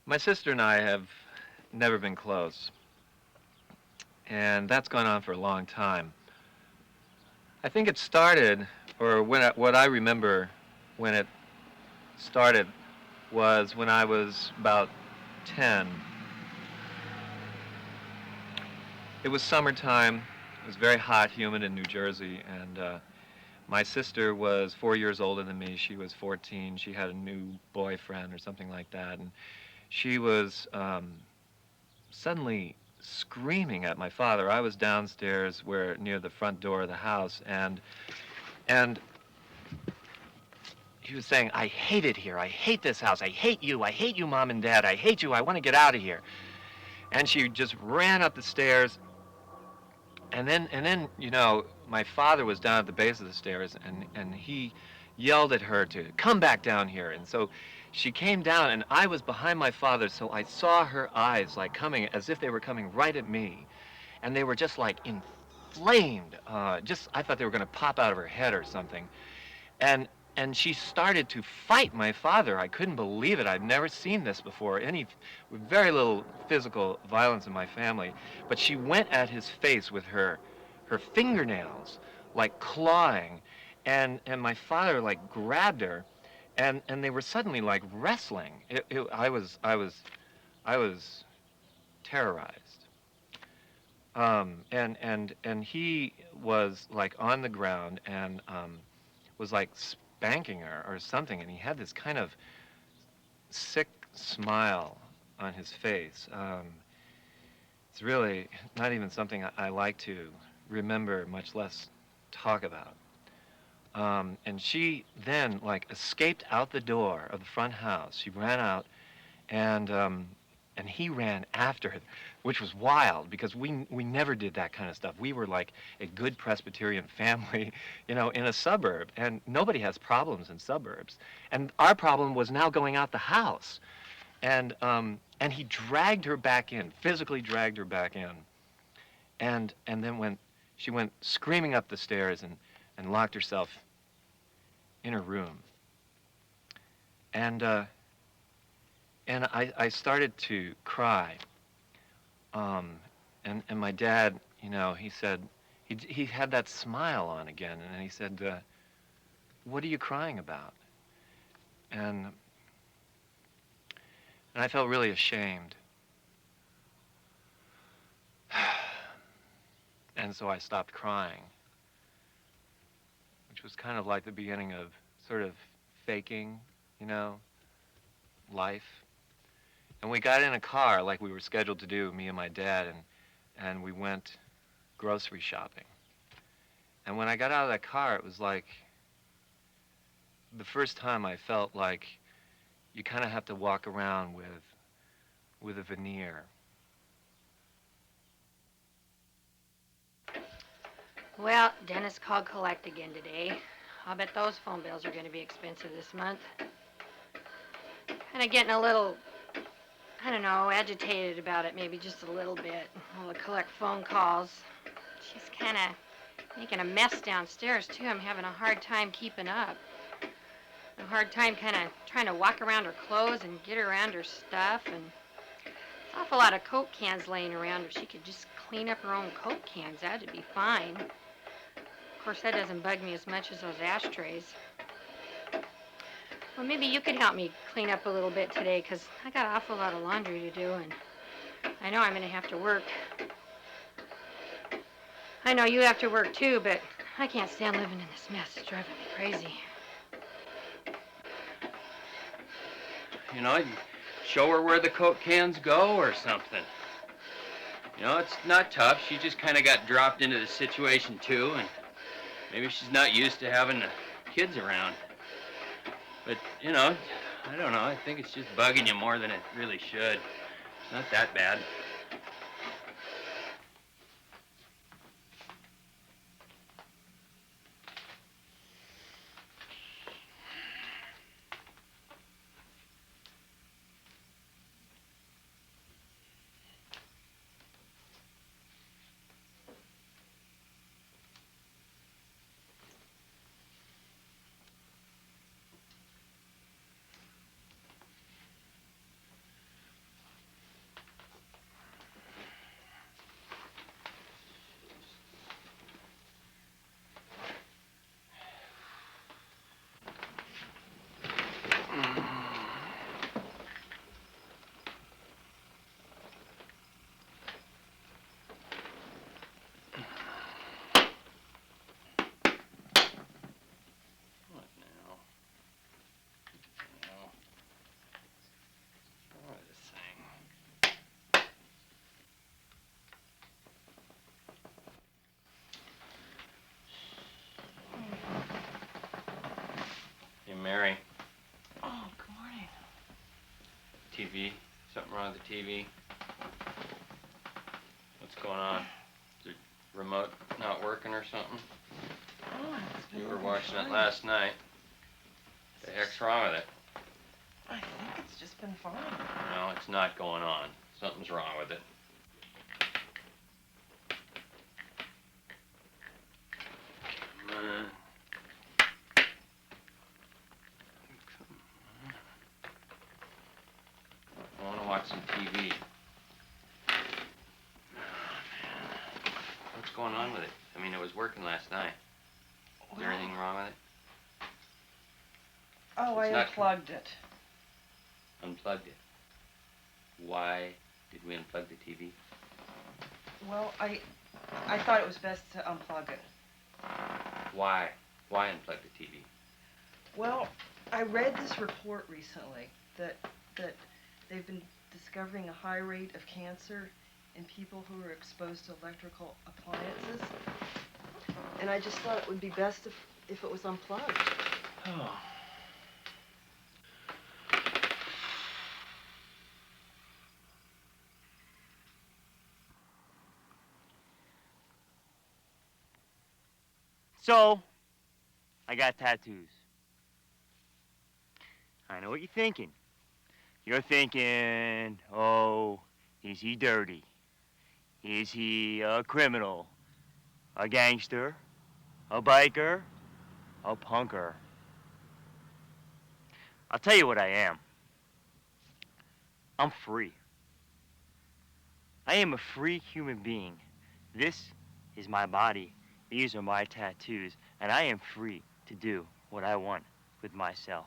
My sister and I have never been close, and that's gone on for a long time. I think it started, or what I remember when it started was when I was about 10. It was summertime. It was very hot, humid in New Jersey, and my sister was 4 years older than me. She was 14. She had a new boyfriend or something like that, and she was suddenly screaming at my father. I was downstairs near the front door of the house, and he was saying, "I hate it here. I hate this house. I hate you, Mom and Dad. I hate you. I want to get out of here." And she just ran up the stairs. And then, my father was down at the base of the stairs, and he yelled at her to come back down here. And so she came down, and I was behind my father, so I saw her eyes like coming, as if they were coming right at me. And they were just like inflamed. I thought they were going to pop out of her head or something. And she started to fight my father. I couldn't believe it. I'd never seen this before. Very little physical violence in my family. But she went at his face with her fingernails, like clawing. And my father like grabbed her, and they were suddenly like wrestling. I was terrorized. And he was like on the ground and was like spanking her or something, and he had this kind of sick smile on his face. It's really not even something I like to remember, much less talk about. And she then like escaped out the door of the front house. She ran out, and he ran after her, which was wild because we never did that kind of stuff. We were like a good Presbyterian family, in a suburb, and nobody has problems in suburbs. And our problem was now going out the house, and he dragged her back in, physically dragged her back in, and then she went screaming up the stairs and locked herself in her room, and I started to cry. And my dad, he said, he had that smile on again, and he said, "What are you crying about?" And I felt really ashamed. And so I stopped crying, which was kind of like the beginning of sort of faking, life. And we got in a car like we were scheduled to do, me and my dad, and we went grocery shopping. And when I got out of that car, it was like the first time I felt like you kind of have to walk around with a veneer. Well, Dennis called collect again today. I'll bet those phone bills are going to be expensive this month. Kind of getting a little, I don't know, agitated about it, maybe just a little bit. All the collect phone calls. She's kind of making a mess downstairs, too. I'm having a hard time keeping up. A hard time kind of trying to walk around her clothes and get around her stuff. And an awful lot of Coke cans laying around. If she could just clean up her own Coke cans, that'd be fine. Of course, that doesn't bug me as much as those ashtrays. Well, maybe you could help me clean up a little bit today, because I got an awful lot of laundry to do, and I know I'm going to have to work. I know you have to work, too, but I can't stand living in this mess. It's driving me crazy. Show her where the Coke cans go or something. It's not tough. She just kind of got dropped into the situation, too, and maybe she's not used to having the kids around. But, I don't know. I think it's just bugging you more than it really should. It's not that bad. TV. Something wrong with the TV. What's going on? Is the remote not working or something? Oh, it's been You were working watching it fine. last night. The heck's wrong with it? I think it's just been fine. No, it's not going on. Something's wrong with it. Come on. I want to watch some TV. What's going on with it? I mean, it was working last night. Is there anything wrong with it? Oh, I It's not- unplugged it. Unplugged it. Why did we unplug the TV? Well, I thought it was best to unplug it. Why? Why unplug the TV? Well, I read this report recently that they've been discovering a high rate of cancer in people who are exposed to electrical appliances. And I just thought it would be best if it was unplugged. Oh. So, I got tattoos. I know what you're thinking. You're thinking, oh, is he dirty? Is he a criminal? A gangster? A biker? A punker? I'll tell you what I am. I'm free. I am a free human being. This is my body. These are my tattoos, and I am free to do what I want with myself.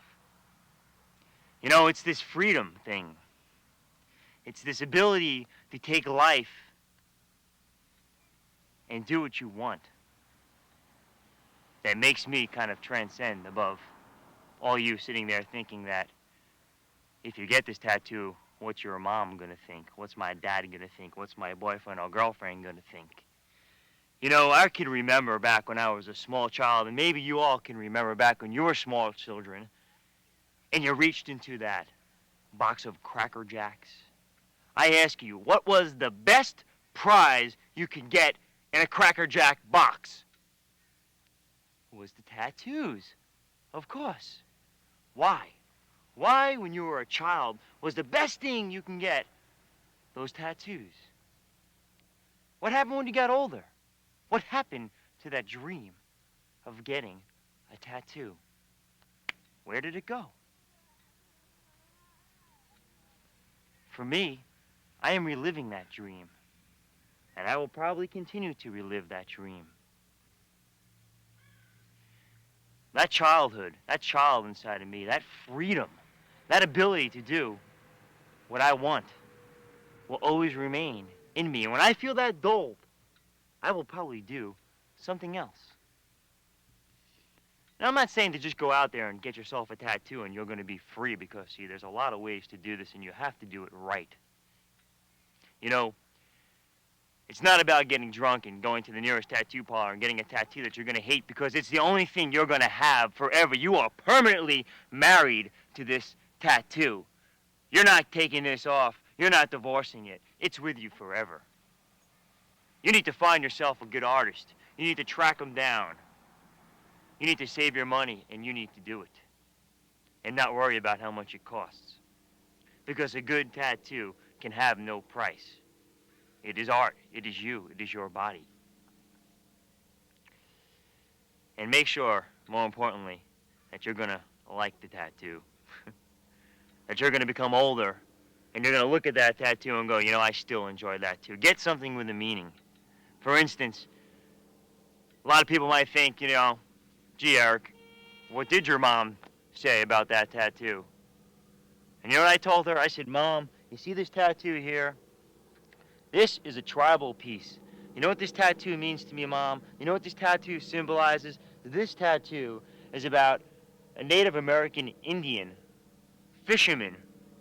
You know, it's this freedom thing. It's this ability to take life and do what you want that makes me kind of transcend above all you sitting there thinking that if you get this tattoo, what's your mom gonna think? What's my dad gonna think? What's my boyfriend or girlfriend gonna think? You know, I can remember back when I was a small child, and maybe you all can remember back when you were small children, and you reached into that box of Cracker Jacks. I ask you, what was the best prize you could get in a Cracker Jack box? It was the tattoos, of course. Why? Why, when you were a child, was the best thing you can get those tattoos? What happened when you got older? What happened to that dream of getting a tattoo? Where did it go? For me, I am reliving that dream, and I will probably continue to relive that dream. That childhood, that child inside of me, that freedom, that ability to do what I want will always remain in me. And when I feel that dulled, I will probably do something else. Now, I'm not saying to just go out there and get yourself a tattoo and you're going to be free, because, see, there's a lot of ways to do this and you have to do it right. You know, it's not about getting drunk and going to the nearest tattoo parlor and getting a tattoo that you're going to hate because it's the only thing you're going to have forever. You are permanently married to this tattoo. You're not taking this off. You're not divorcing it. It's with you forever. You need to find yourself a good artist. You need to track them down. You need to save your money, and you need to do it. And not worry about how much it costs. Because a good tattoo can have no price. It is art. It is you. It is your body. And make sure, more importantly, that you're going to like the tattoo. That you're going to become older, and you're going to look at that tattoo and go, you know, I still enjoy that too. Get something with a meaning. For instance, a lot of people might think, you know, gee, Eric, what did your mom say about that tattoo? And you know what I told her? I said, Mom, you see this tattoo here? This is a tribal piece. You know what this tattoo means to me, Mom? You know what this tattoo symbolizes? This tattoo is about a Native American Indian fisherman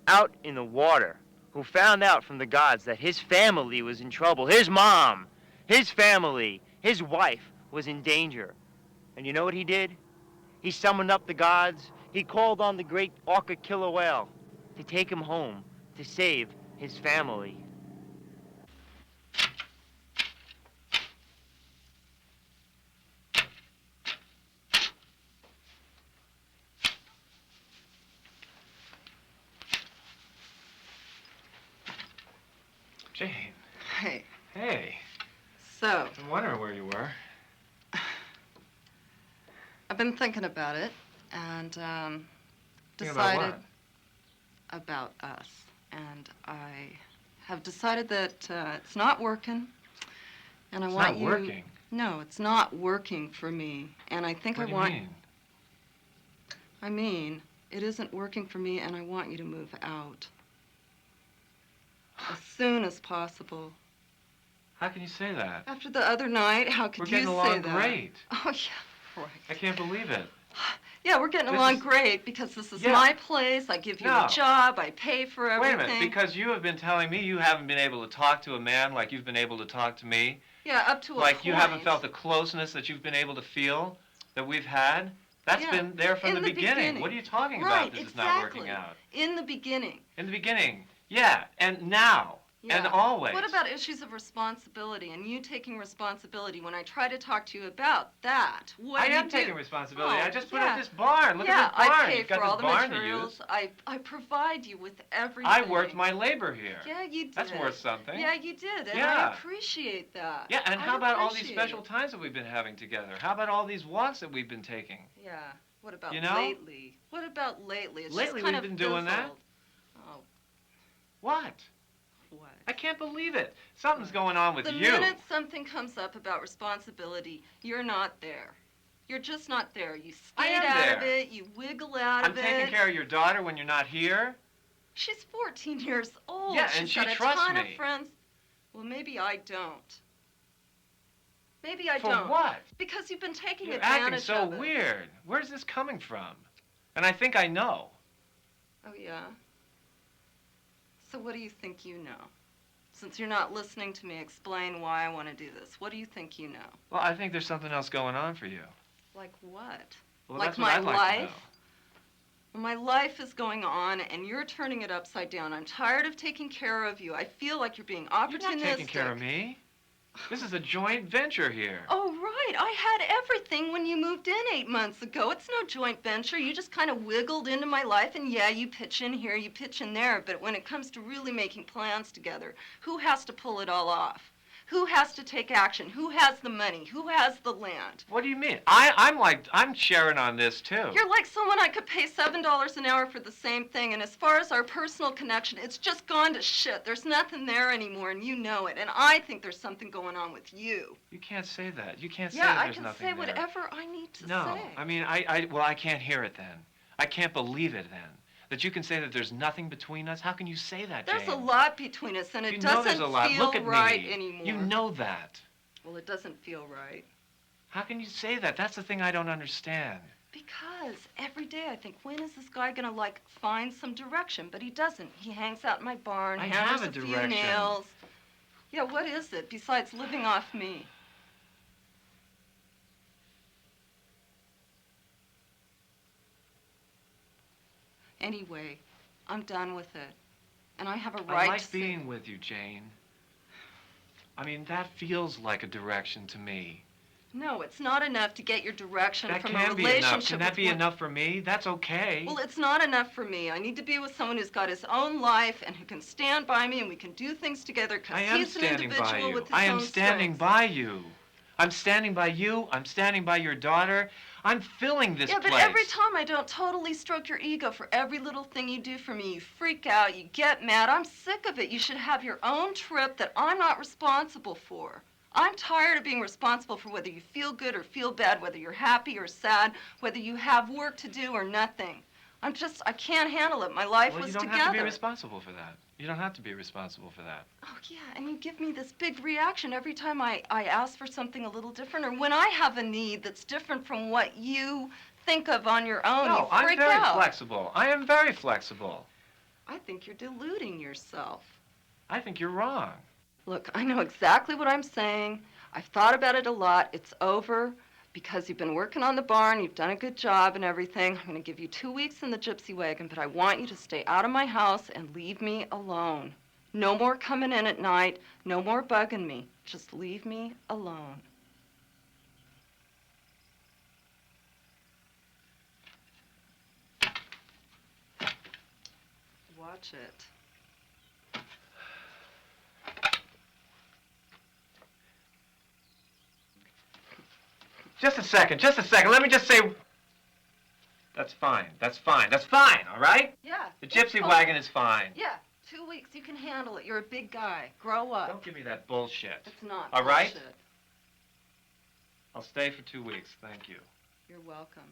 out in the water who found out from the gods that his family was in trouble. His mom, his family, his wife was in danger. And you know what he did? He summoned up the gods. He called on the great orca killer whale to take him home to save his family. Jane. Hey. Hey. So, I'm wondering where you were. I've been thinking about it and Thinking about decided what? about us. And I have decided that it's not working. And I It's want not you. working. No, it's not working for me. And I think What do I you want. mean? I mean, it isn't working for me, and I want you to move out as soon as possible. How can you say that? After the other night, how could We're you getting say along that? great. Oh yeah, right. I can't believe it. Yeah, we're getting This along is- great because this is Yeah. my place. I give you No. a job. I pay for Wait everything. a minute, because you have been telling me you haven't been able to talk to a man like you've been able to talk to me. Yeah, up to a Like point. you haven't felt the closeness that you've been able to feel that we've had. That's Yeah, been there from in the the beginning. beginning. What are you talking Right, about? This is not working exactly. out. In the beginning. In the beginning, yeah, and now, and Yeah. always. What about issues of responsibility and you taking responsibility when I try to talk to you about that? What I do you am do? taking responsibility. Oh, I just put yeah. up this barn. Look Yeah, at this barn. I pay You've got for all this the barn materials. to use. I provide you with everything. I worked my labor here. Yeah, you did. That's worth something. Yeah, you did, and Yeah. I appreciate that. Yeah, and I how about all these appreciate special it. times that we've been having together? How about all these walks that we've been taking? Yeah. What about You know? lately? What about lately? It's Lately just kind we've of been doing that. fizzled. Oh, What? what? I can't believe it. Something's going on with The you. minute something comes up about responsibility, you're not there. You're just not there. You I skate am out of there. it. You wiggle out I'm of it. taking care of your daughter when you're not here. She's 14 years old. Yeah, She's and she got a trusts ton me. of friends. Well, maybe I don't. Maybe I For don't. what? Because you've been taking You're advantage acting so of it. weird. Where's this coming from? And I think I know. Oh, yeah? So what do you think you know? Since you're not listening to me explain why I want to do this, what do you think you know? Well, I think there's something else going on for you. Like what? Well, Like that's what my I'd like to know. life? Well, my life is going on, and you're turning it upside down. I'm tired of taking care of you. I feel like you're being opportunistic. You're not taking care of me. This is a joint venture here. Oh, right. I had everything when you moved in 8 months ago. It's no joint venture. You just kind of wiggled into my life, and yeah, you pitch in here, you pitch in there. But when it comes to really making plans together, who has to pull it all off? Who has to take action? Who has the money? Who has the land? What do you mean? I'm sharing on this too. You're like someone I could pay $7 an hour for the same thing, and as far as our personal connection, it's just gone to shit. There's nothing there anymore, and you know it. And I think there's something going on with you. You can't say that. You can't say Yeah, that I there's can nothing say there. whatever I need to No, say. I mean, I can't hear it then. I can't believe it then. That you can say that there's nothing between us. How can you say that, There's Jane? a lot between us, and it You know there's doesn't a lot. feel Look at right me. anymore. You know that. Well, it doesn't feel right. How can you say that? That's the thing I don't understand. Because every day I think, when is this guy gonna, like, find some direction? But he doesn't. He hangs out in my barn, I hammers have a few direction. nails. Yeah, what is it besides living off me? Anyway, I'm done with it. And I have a right I like to say- being with you, Jane. I mean, that feels like a direction to me. No, it's not enough to get your direction That from a can be relationship enough. Can that with be one- enough for me? That's okay. Well, it's not enough for me. I need to be with someone who's got his own life and who can stand by me, and we can do things together because I am he's an standing by individual you. with his I am own standing strengths. by you. I'm standing by you. I'm standing by your daughter. I'm filling this Yeah, place. but every time I don't totally stroke your ego for every little thing you do for me, you freak out, you get mad. I'm sick of it. You should have your own trip that I'm not responsible for. I'm tired of being responsible for whether you feel good or feel bad, whether you're happy or sad, whether you have work to do or nothing. I can't handle it. My life Well, was you don't together. have to be responsible for that. You don't have to be responsible for that. Oh, yeah, and you give me this big reaction every time I ask for something a little different, or when I have a need that's different from what you think of on your own, No, you I'm freak very out. flexible. I am very flexible. I think you're deluding yourself. I think you're wrong. Look, I know exactly what I'm saying. I've thought about it a lot. It's over. because you've been working on the barn, you've done a good job and everything. I'm going to give you 2 weeks in the gypsy wagon, but I want you to stay out of my house and leave me alone. No more coming in at night, no more bugging me. Just leave me alone. Watch it. Just a second, let me just say... That's fine, all right? Yeah. The gypsy wagon is fine. Yeah, 2 weeks, you can handle it. You're a big guy. Grow up. Don't give me that bullshit. It's not all right? bullshit. I'll stay for 2 weeks, thank you. You're welcome.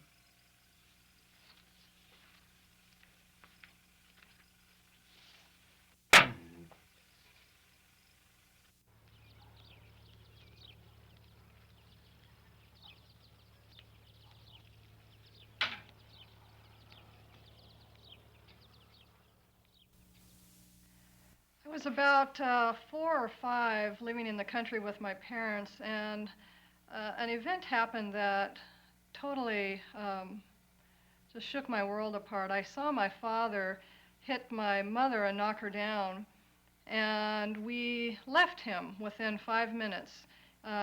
I was about 4 or 5 living in the country with my parents, and an event happened that totally just shook my world apart. I saw my father hit my mother and knock her down, and we left him within 5 minutes.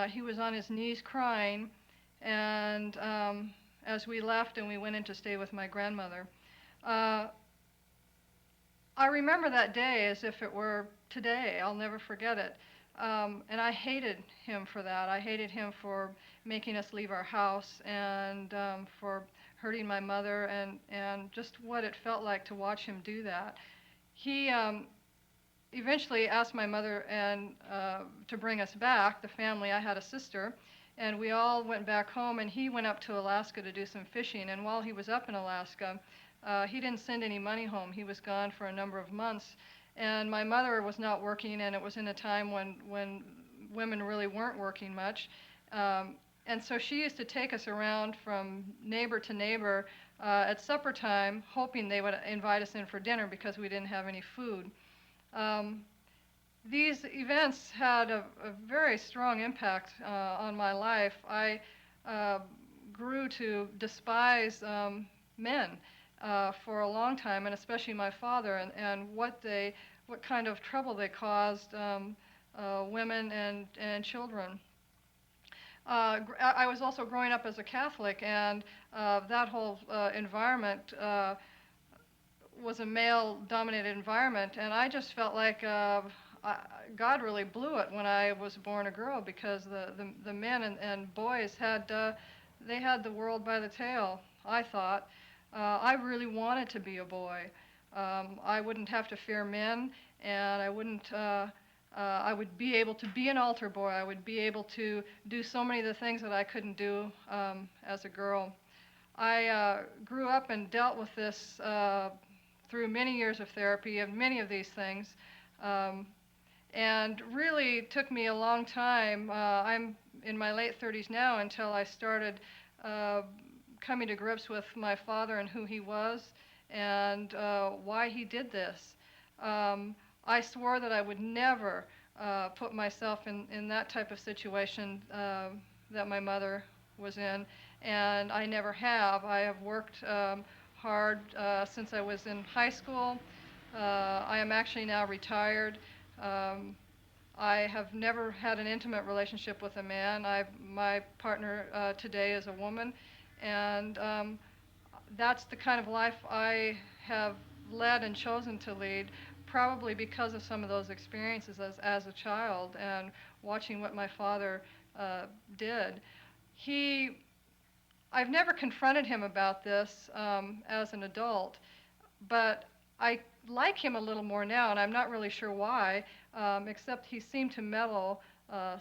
He was on his knees crying, and as we left and we went in to stay with my grandmother, I remember that day as if it were today. I'll never forget it. And I hated him for that. I hated him for making us leave our house and for hurting my mother and just what it felt like to watch him do that. He eventually asked my mother and to bring us back, the family. I had a sister, and we all went back home, and he went up to Alaska to do some fishing. And while he was up in Alaska, he didn't send any money home. He was gone for a number of months. And my mother was not working, and it was in a time when women really weren't working much. And so she used to take us around from neighbor to neighbor at supper time, hoping they would invite us in for dinner because we didn't have any food. These events had a very strong impact on my life. I grew to despise men for a long time, and especially my father, and what kind of trouble they caused women and children. I was also growing up as a Catholic, and that whole environment was a male-dominated environment, and I just felt like God really blew it when I was born a girl, because the men and boys had the world by the tail, I thought. I really wanted to be a boy. I wouldn't have to fear men, and I would be able to be an altar boy. I would be able to do so many of the things that I couldn't do as a girl. I grew up and dealt with this through many years of therapy of many of these things, and really took me a long time. I'm in my late 30s now until I started coming to grips with my father and who he was and why he did this. I swore that I would never put myself in that type of situation that my mother was in, and I never have. I have worked hard since I was in high school. I am actually now retired. I have never had an intimate relationship with a man. My partner today is a woman, and that's the kind of life I have led and chosen to lead, probably because of some of those experiences as a child and watching what my father did. I've never confronted him about this as an adult, but I like him a little more now, and I'm not really sure why, except he seemed to mellow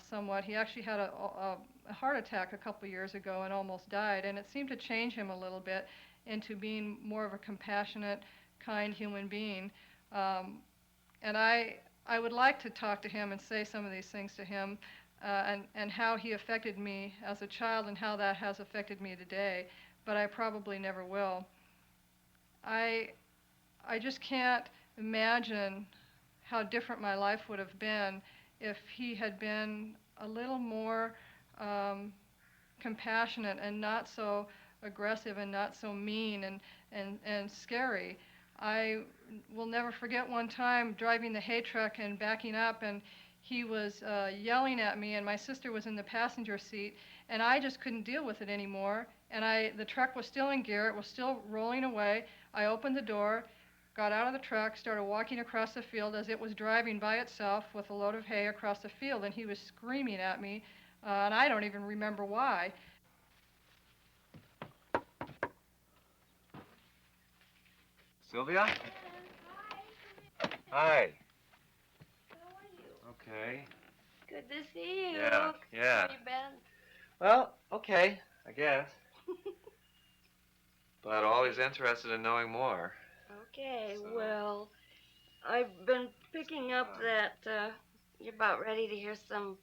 somewhat. He actually had a heart attack a couple years ago and almost died, and it seemed to change him a little bit into being more of a compassionate, kind human being. And I would like to talk to him and say some of these things to him, and how he affected me as a child and how that has affected me today, but I probably never will. I just can't imagine how different my life would have been if he had been a little more compassionate and not so aggressive and not so mean and scary. I will never forget one time driving the hay truck and backing up, and he was yelling at me, and my sister was in the passenger seat, and I just couldn't deal with it anymore. And the truck was still in gear, it was still rolling away. I opened the door, got out of the truck, started walking across the field as it was driving by itself with a load of hay across the field, and he was screaming at me, and I don't even remember why. Sylvia? Hi. How are you? Okay. Good to see you. Yeah, yeah. How you been? Well, okay, I guess. But always interested in knowing more. Okay, So- well, I've been picking up that you're about ready to hear some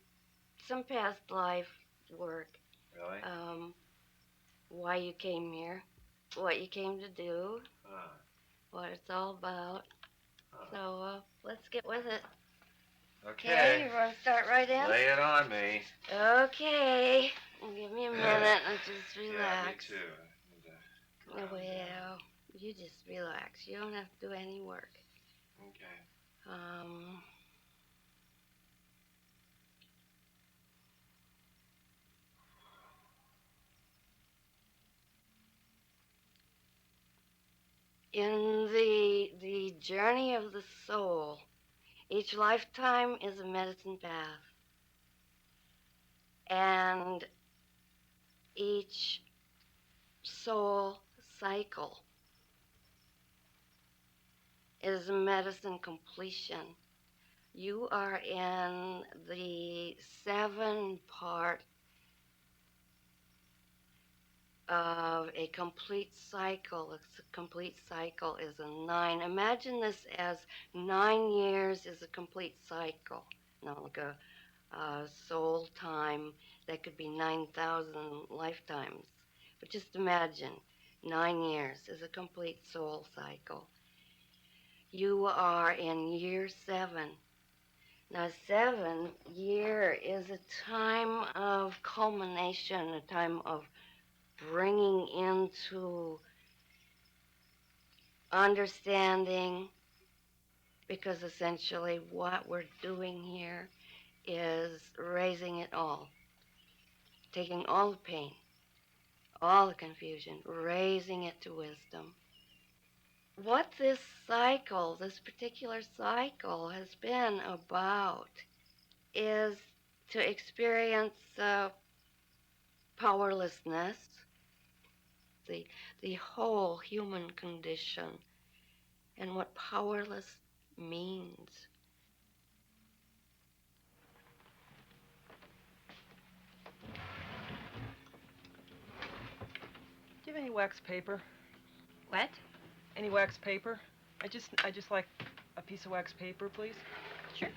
past life work. Really? Why you came here, what you came to do, what it's all about. So let's get with it. Okay. You want to start right in? Lay it on me. Okay. Give me a minute and just relax. Yeah, me too. Well, you just relax. You don't have to do any work. Okay. In the journey of the soul, each lifetime is a medicine path. And each soul cycle is a medicine completion. You are in the 7-part of a complete cycle. A complete cycle is a 9. Imagine this as 9 years is a complete cycle. Now, like a soul time, that could be 9,000 lifetimes. But just imagine 9 years is a complete soul cycle. You are in year 7. Now, 7 year is a time of culmination, a time of bringing into understanding, because essentially what we're doing here is raising it all, taking all the pain, all the confusion, raising it to wisdom. What this cycle, this particular cycle, has been about is to experience powerlessness, the whole human condition, and what powerless means. Do you have any wax paper? What? Any wax paper? I just like a piece of wax paper, please. Sure.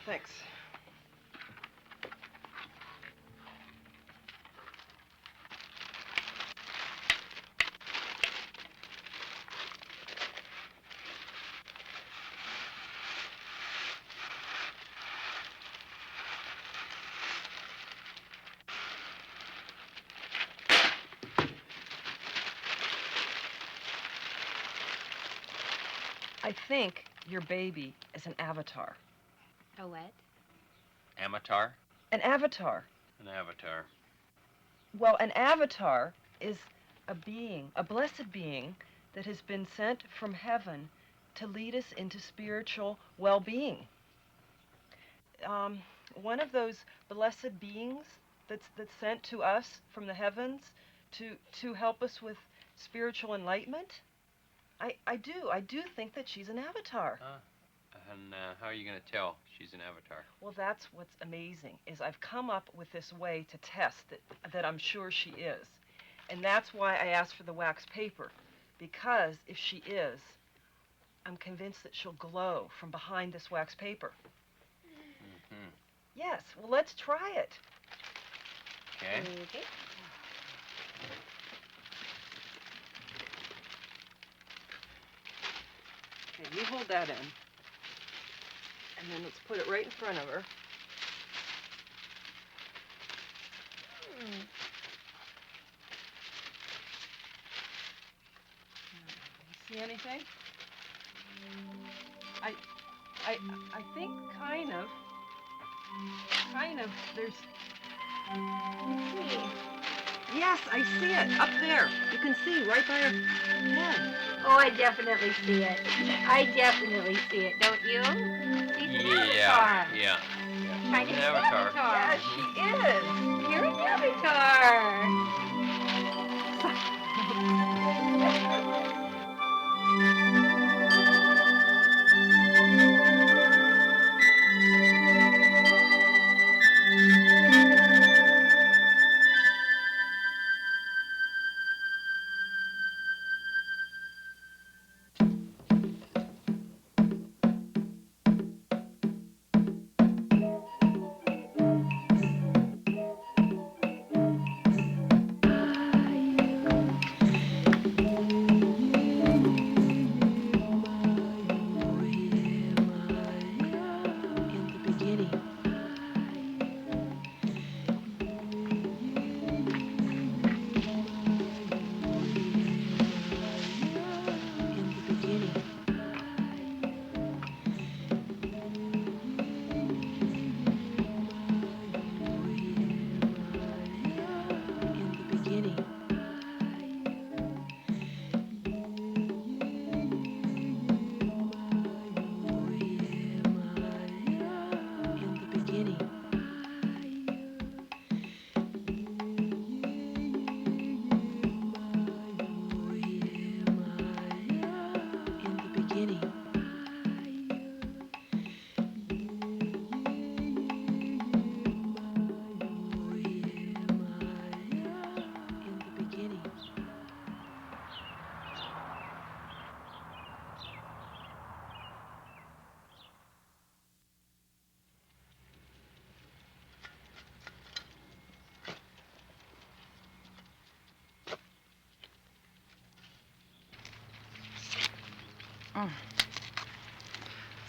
Thanks. I think your baby is an avatar. A what? Amatar? An avatar. An avatar. Well, an avatar is a being, a blessed being that has been sent from heaven to lead us into spiritual well-being. One of those blessed beings that's sent to us from the heavens to help us with spiritual enlightenment. I do think that she's an avatar. And how are you going to tell she's an avatar? Well, that's what's amazing, is I've come up with this way to test that I'm sure she is. And that's why I asked for the wax paper, because if she is, I'm convinced that she'll glow from behind this wax paper. Mm-hmm. Yes, well, let's try it. Okay. Okay. Okay, you hold that in. And then let's put it right in front of her. See anything? I think kind of, there's, you see. Yes, I see it, up there. You can see, right by her head. Oh, I definitely see it. I definitely see it, don't you? She's an avatar. Yeah. Trying to An be avatar. an avatar. Yes, she is. You're an avatar.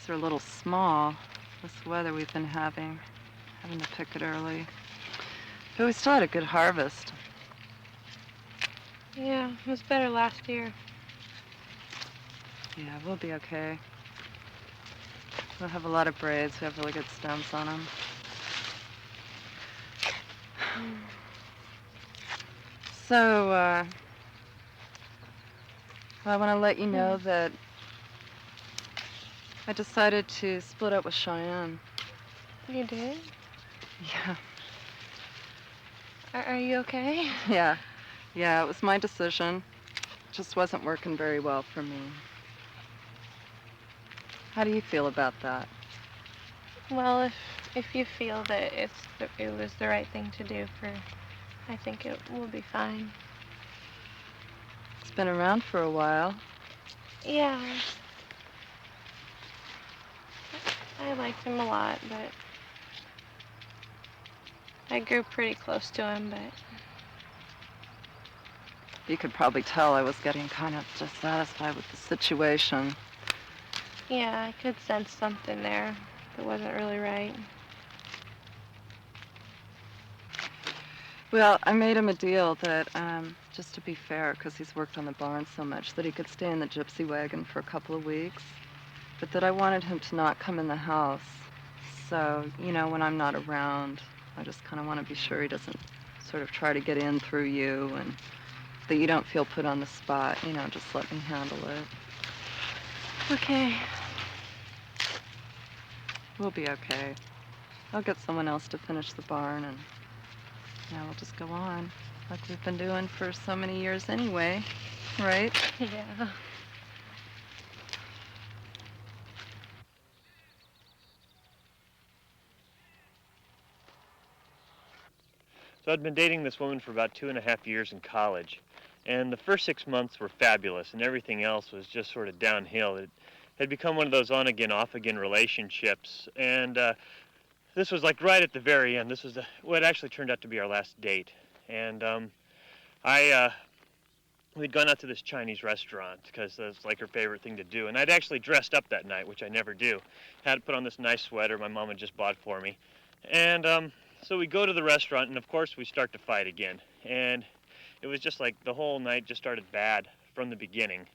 They're a little small, this weather we've been having to pick it early. But we still had a good harvest. Yeah, it was better last year. Yeah, we'll be okay. We'll have a lot of braids. We have really good stems on them. So, well, I want to let you know that I decided to split up with Cheyenne. You did? Yeah. Are you okay? Yeah, it was my decision. Just wasn't working very well for me. How do you feel about that? Well, if you feel that it was the right thing to do I think it will be fine. It's been around for a while. Yeah. I liked him a lot, but I grew pretty close to him, but You could probably tell I was getting kind of dissatisfied with the situation. yeah, I could sense something there that wasn't really right. Well, I made him a deal that, just to be fair, because he's worked on the barn so much, that he could stay in the gypsy wagon for a couple of weeks, but that I wanted him to not come in the house. So, when I'm not around, I just kind of want to be sure he doesn't sort of try to get in through you, and that you don't feel put on the spot. Just let me handle it. Okay. We'll be okay. I'll get someone else to finish the barn, and we'll just go on like we've been doing for so many years anyway, right? Yeah. So I'd been dating this woman for about 2.5 years in college, and the first 6 months were fabulous, and everything else was just sort of downhill. It had become one of those on-again, off-again relationships, and this was like right at the very end. This was what actually turned out to be our last date, and we'd gone out to this Chinese restaurant because that's like her favorite thing to do, and I'd actually dressed up that night, which I never do. Had put on this nice sweater my mom had just bought for me, and so we go to the restaurant, and of course we start to fight again, and it was just like the whole night just started bad from the beginning.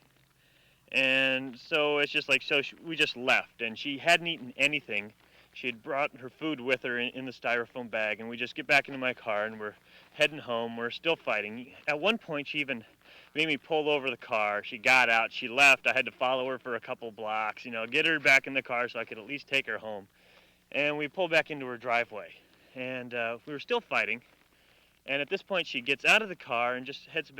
And so it's just like, we just left, and she hadn't eaten anything. She had brought her food with her in the styrofoam bag, and we just get back into my car, and we're heading home. We're still fighting. At one point, she even made me pull over the car. She got out. She left. I had to follow her for a couple blocks, get her back in the car so I could at least take her home. And we pulled back into her driveway, and we were still fighting. And at this point, she gets out of the car and just heads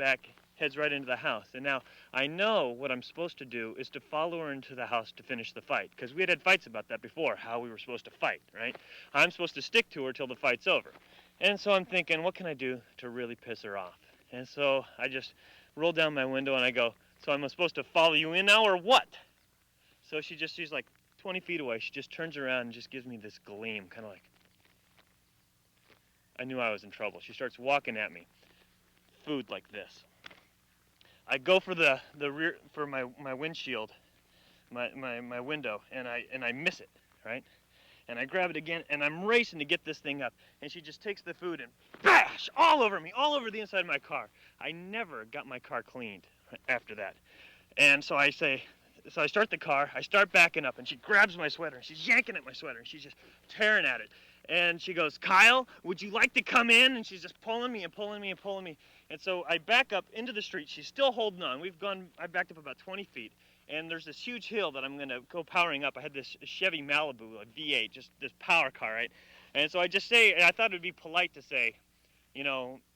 right into the house. And now I know what I'm supposed to do is to follow her into the house to finish the fight, because we had fights about that before, how we were supposed to fight, right? I'm supposed to stick to her till the fight's over. And so I'm thinking, what can I do to really piss her off? And so I just roll down my window and I go, so I'm supposed to follow you in now or what? So she's like 20 feet away. She just turns around and just gives me this gleam, kind of like, I knew I was in trouble. She starts walking at me, food like this. I go for the rear, for my windshield, my window, and I miss it, right? And I grab it again, and I'm racing to get this thing up, and she just takes the food and bash all over me, all over the inside of my car. I never got my car cleaned after that. And so I start the car, I start backing up, and she grabs my sweater, and she's yanking at my sweater, and she's just tearing at it. And she goes, Kyle, would you like to come in? And she's just pulling me and pulling me and pulling me. And so I back up into the street. She's still holding on. I backed up about 20 feet. And there's this huge hill that I'm going to go powering up. I had this Chevy Malibu, a V8, just this power car, right? And so I thought it would be polite to say,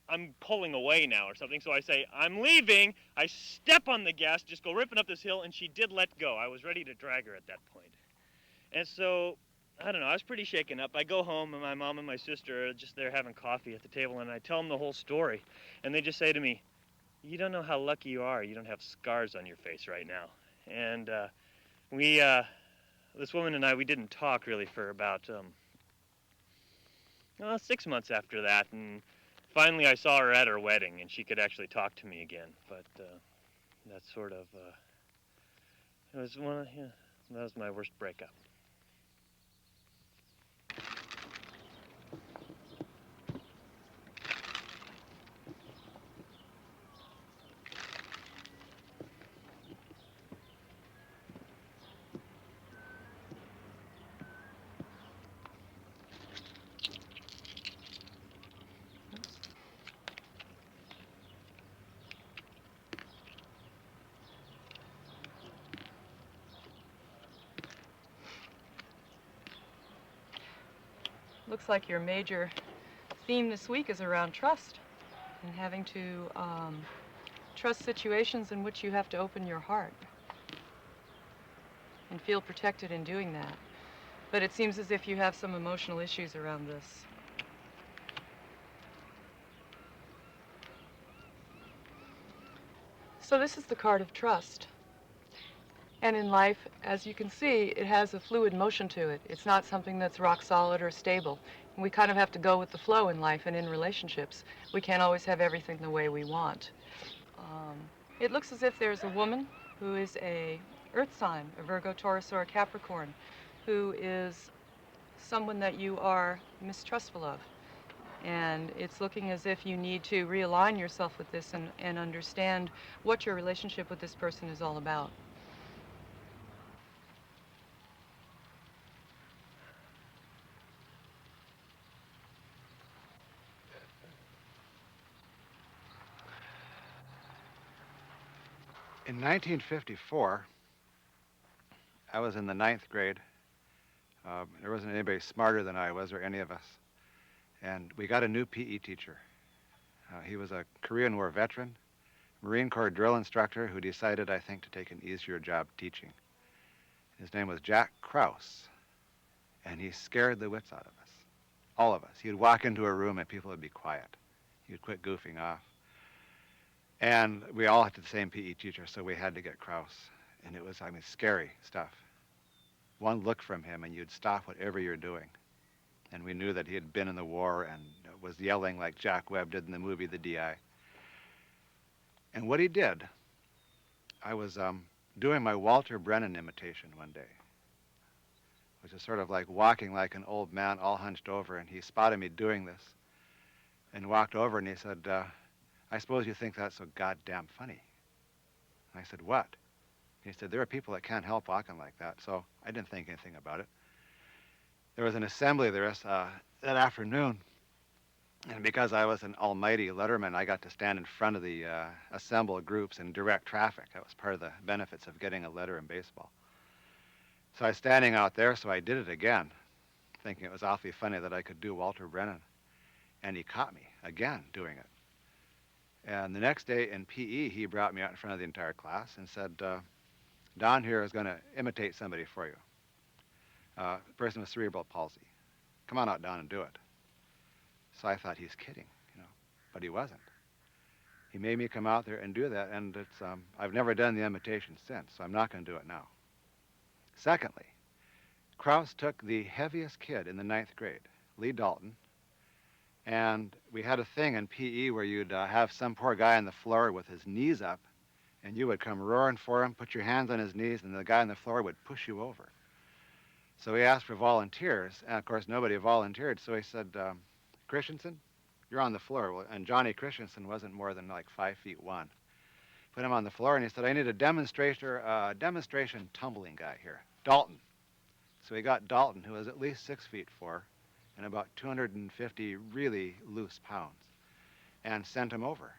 I'm pulling away now or something. So I say, I'm leaving. I step on the gas, just go ripping up this hill, and she did let go. I was ready to drag her at that point. And so, I don't know, I was pretty shaken up. I go home, and my mom and my sister are just there having coffee at the table, and I tell them the whole story. And they just say to me, you don't know how lucky you are. You don't have scars on your face right now. And this woman and I, we didn't talk really for about 6 months after that. And finally I saw her at her wedding, and she could actually talk to me again. But that's sort of, that was my worst breakup. Looks like your major theme this week is around trust and having to trust situations in which you have to open your heart and feel protected in doing that. But it seems as if you have some emotional issues around this. So this is the card of trust. And in life, as you can see, it has a fluid motion to it. It's not something that's rock solid or stable. And we kind of have to go with the flow in life and in relationships. We can't always have everything the way we want. It looks as if there's a woman who is a earth sign, a Virgo, Taurus, or a Capricorn, who is someone that you are mistrustful of. And it's looking as if you need to realign yourself with this and understand what your relationship with this person is all about. In 1954, I was in the 9th grade. There wasn't anybody smarter than I was, or any of us. And we got a new PE teacher. He was a Korean War veteran, Marine Corps drill instructor who decided, I think, to take an easier job teaching. His name was Jack Krause, and he scared the wits out of us, all of us. He would walk into a room and people would be quiet. He would quit goofing off. And we all had the same PE teacher, so we had to get Krause. And it was, scary stuff. One look from him and you'd stop whatever you're doing. And we knew that he had been in the war and was yelling like Jack Webb did in the movie The D.I. And what he did, I was doing my Walter Brennan imitation one day, which is sort of like walking like an old man all hunched over, and he spotted me doing this and walked over and he said, I suppose you think that's so goddamn funny. And I said, what? He said, there are people that can't help walking like that. So I didn't think anything about it. There was an assembly there that afternoon, and because I was an almighty letterman, I got to stand in front of the assembled groups and direct traffic. That was part of the benefits of getting a letter in baseball. So I was standing out there, so I did it again, thinking it was awfully funny that I could do Walter Brennan. And he caught me again doing it. And the next day in PE, he brought me out in front of the entire class and said, Don here is going to imitate somebody for you. A person with cerebral palsy. Come on out, Don, and do it. So I thought he's kidding, but he wasn't. He made me come out there and do that, and I've never done the imitation since, so I'm not going to do it now. Secondly, Krause took the heaviest kid in the 9th grade, Lee Dalton, and we had a thing in PE where you'd have some poor guy on the floor with his knees up, and you would come roaring for him, put your hands on his knees, and the guy on the floor would push you over. So he asked for volunteers, and of course nobody volunteered, so he said, Christensen, you're on the floor. Well, and Johnny Christensen wasn't more than like 5'1". Put him on the floor, and he said, I need a demonstration tumbling guy here, Dalton. So he got Dalton, who was at least 6'4", and about 250 really loose pounds, and sent him over.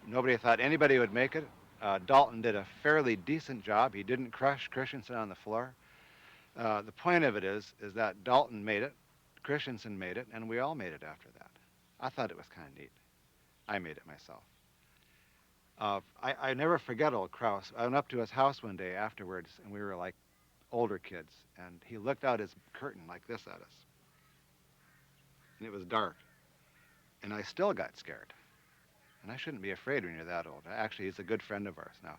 Nobody thought anybody would make it. Dalton did a fairly decent job. He didn't crush Christensen on the floor. The point of it is that Dalton made it, Christensen made it, and we all made it after that. I thought it was kind of neat. I made it myself. I never forget old Krause. I went up to his house one day afterwards, and we were like older kids, and he looked out his curtain like this at us. And it was dark. And I still got scared. And I shouldn't be afraid when you're that old. Actually, he's a good friend of ours now.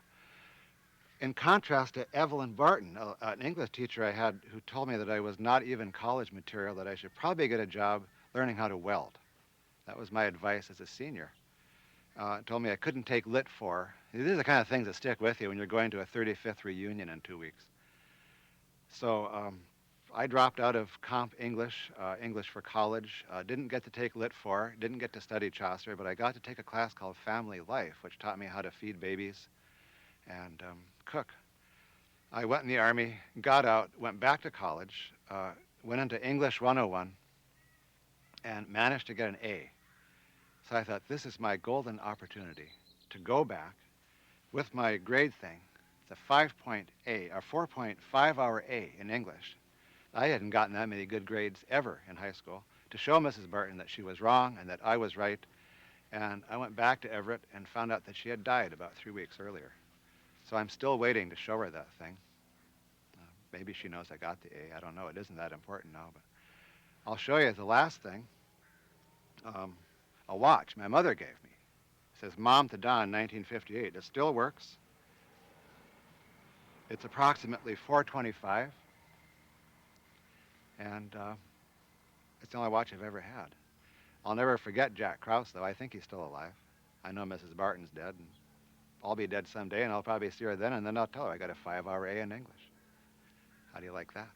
In contrast to Evelyn Barton, an English teacher I had who told me that I was not even college material, that I should probably get a job learning how to weld. That was my advice as a senior. Told me I couldn't take Lit 4. These are the kind of things that stick with you when you're going to a 35th reunion in 2 weeks. So I dropped out of comp English, English for college, didn't get to take Lit 4, didn't get to study Chaucer, but I got to take a class called Family Life, which taught me how to feed babies and cook. I went in the Army, got out, went back to college, went into English 101, and managed to get an A. So I thought, this is my golden opportunity to go back with my grade thing. It's a 4.5-hour A in English. I hadn't gotten that many good grades ever in high school, to show Mrs. Barton that she was wrong and that I was right. And I went back to Everett and found out that she had died about 3 weeks earlier. So I'm still waiting to show her that thing. Maybe she knows I got the A. I don't know. It isn't that important now. But I'll show you the last thing. A watch my mother gave me. It says Mom to Don, 1958. It still works. It's approximately 4:25. And it's the only watch I've ever had. I'll never forget Jack Krause, though. I think he's still alive. I know Mrs. Barton's dead, and I'll be dead someday, and I'll probably see her then, and then I'll tell her I got a 5-hour A in English. How do you like that?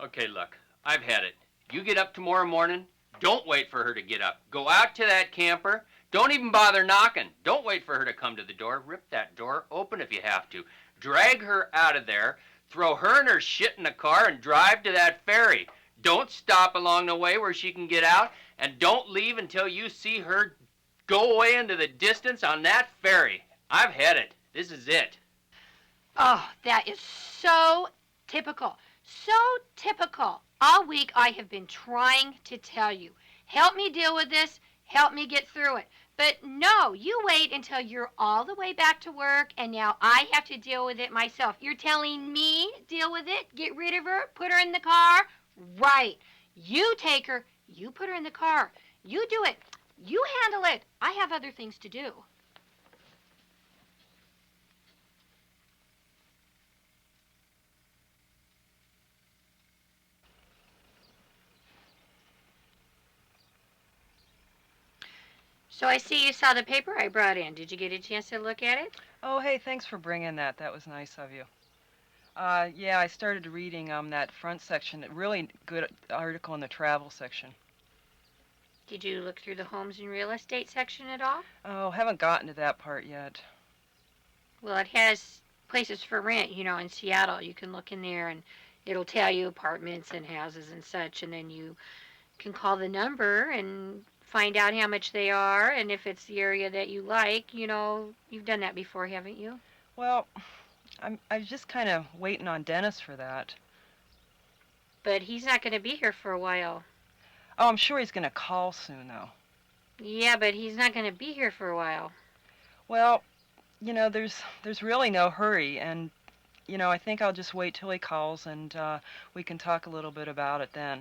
Okay, look, I've had it. You get up tomorrow morning, don't wait for her to get up. Go out to that camper. Don't even bother knocking. Don't wait for her to come to the door. Rip that door open if you have to. Drag her out of there, throw her and her shit in a car, and drive to that ferry. Don't stop along the way where she can get out, and don't leave until you see her go away into the distance on that ferry. I've had it. This is it. Oh, that is so typical. So typical. All week I have been trying to tell you. Help me deal with this. Help me get through it. But no, you wait until you're all the way back to work, and now I have to deal with it myself. You're telling me deal with it, get rid of her, put her in the car? Right. You take her, you put her in the car. You do it. You handle it. I have other things to do. So I see you saw the paper I brought in. Did you get a chance to look at it? Oh, hey, thanks for bringing that. That was nice of you. Yeah, I started reading that front section. Really good article in the travel section. Did you look through the homes and real estate section at all? Oh, haven't gotten to that part yet. Well, it has places for rent, in Seattle. You can look in there and it'll tell you apartments and houses and such, and then you can call the number and find out how much they are, and if it's the area that you like. You've done that before, haven't you? Well, I'm just kind of waiting on Dennis for that. But he's not going to be here for a while. Oh, I'm sure he's going to call soon, though. Yeah, but he's not going to be here for a while. Well, there's really no hurry, and, I think I'll just wait till he calls, and we can talk a little bit about it then.